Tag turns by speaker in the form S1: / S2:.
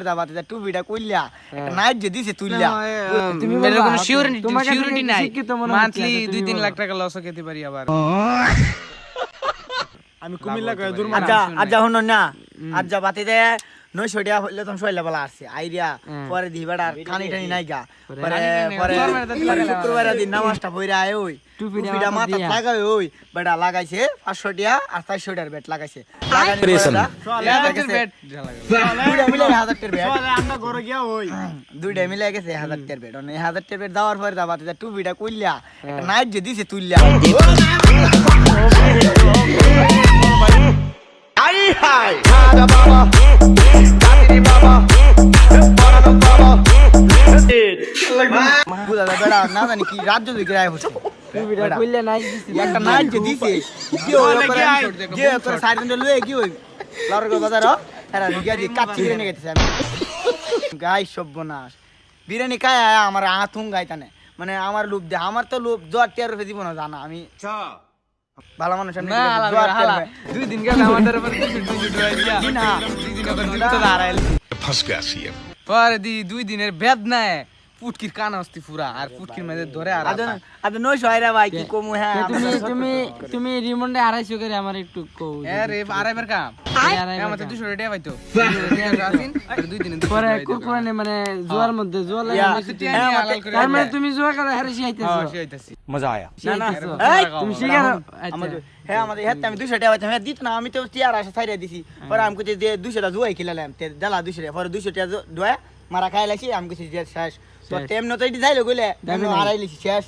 S1: দাবাতে টুপিটা কইলা একটা নাইট যে দিছে তুইলা
S2: তুমি
S3: মেরে
S2: বলবা,
S3: কোনো
S2: তোমাকে
S3: সিউরিটি
S2: দেখে
S3: নাই
S2: শিক্ষিত মনে হচ্ছে,
S3: মান্থলি
S2: তুমি
S3: 2-3
S2: বলো।
S3: লাখ টাকা লস খেতে পারি আবার
S4: আমি কুমিল্লা কয়ে দূর
S1: আচ্ছা আচ্ছা শুনো না আচ্ছা বাতিতে 900 টাকা হইলে তখন শৈলা বলা আসছে আইডিয়া পরে দি বেটা খানি টানি নাই গা পরে পরে শুক্রবার দিন নামাজটা পড়ে আয় ওই টুপিটা মাথা লাগাই ওই বেটা লাগাইছে 500 টাকা আর 400 টাকার বেট লাগাইছে দুইটা মিলে 1000 টাকার বেট
S4: আমরা ঘরে গিয়া হই
S1: দুইটা মিলে গেছে 1000 টাকার বেট 1000 টাকার বেট দেওয়ার পরে বাতিতে টুপিটা কইলা একটা নাইট যে দিছে তুইলা বুঝা বেড়া না জানি কি রাজ্য দিকে আয় হচ্ছে
S2: টুপিটা কইলে নাই দিছি
S1: একটা নাইট যে দিছে কি ওই করে যে করে সাইড দিন লয়ে কি ওই লড়গো বাজার এরা গিয়া দি কাচ্চি বিরিয়ানি খাইতেছে আমি গাই সর্বনাশ বিরিয়ানি খায় আমার আতুং গাইতানে মানে আমার লোভ দে আমার তো লোভ জোয়ার টিয়ার রূপে দিব না জানা আমি ভালো মানুষ
S3: না হালা 2 দিন গেল আমাদের উপর 200 টাকা দিয়া
S1: না
S3: 2 দিন আবার দিতে দাঁড়াইল
S5: फंस गया सीएम
S3: পরে দি 2 দিনের বেদ নাই পুটকির কান আসতি পুরা আর পুটকির মধ্যে ধরে আর
S1: আজ 900 আইরা ভাই কি কমু হ্যাঁ
S2: তুমি তুমি তুমি রিমন্ডে 250 করে আমার একটু কও
S3: আরে আড়াইবার কাম আমাদের 200 টাকা পাইতো আসিন আর 2 দিনে
S2: পরে কুরকুরানে মানে জোয়ার মধ্যে জোয়ার লাগে তার মানে তুমি জোয়া করে হারিয়ে আইতেছো
S3: শিখাইতাছি
S5: मजा आया
S1: না
S2: এই তুমি শিখারো
S1: আমাদের হ্যাঁ আমাদের হ্যাঁ আমি 200 টাকা পাইতাম হ্যাঁ দিত না আমি তো টিয়ার আসে ছাইরা দিছি পরে আমি কইতে যে 200 টাকা জুয়াই খেলালাম তে দালা 200 টাকা পরে 200 টাকা দোয়া মারা খাই লাইছি আমি কইছি যে শেষ তো তেমন তো এটি যাইলো কইলে আমি হারাই লিছি শেষ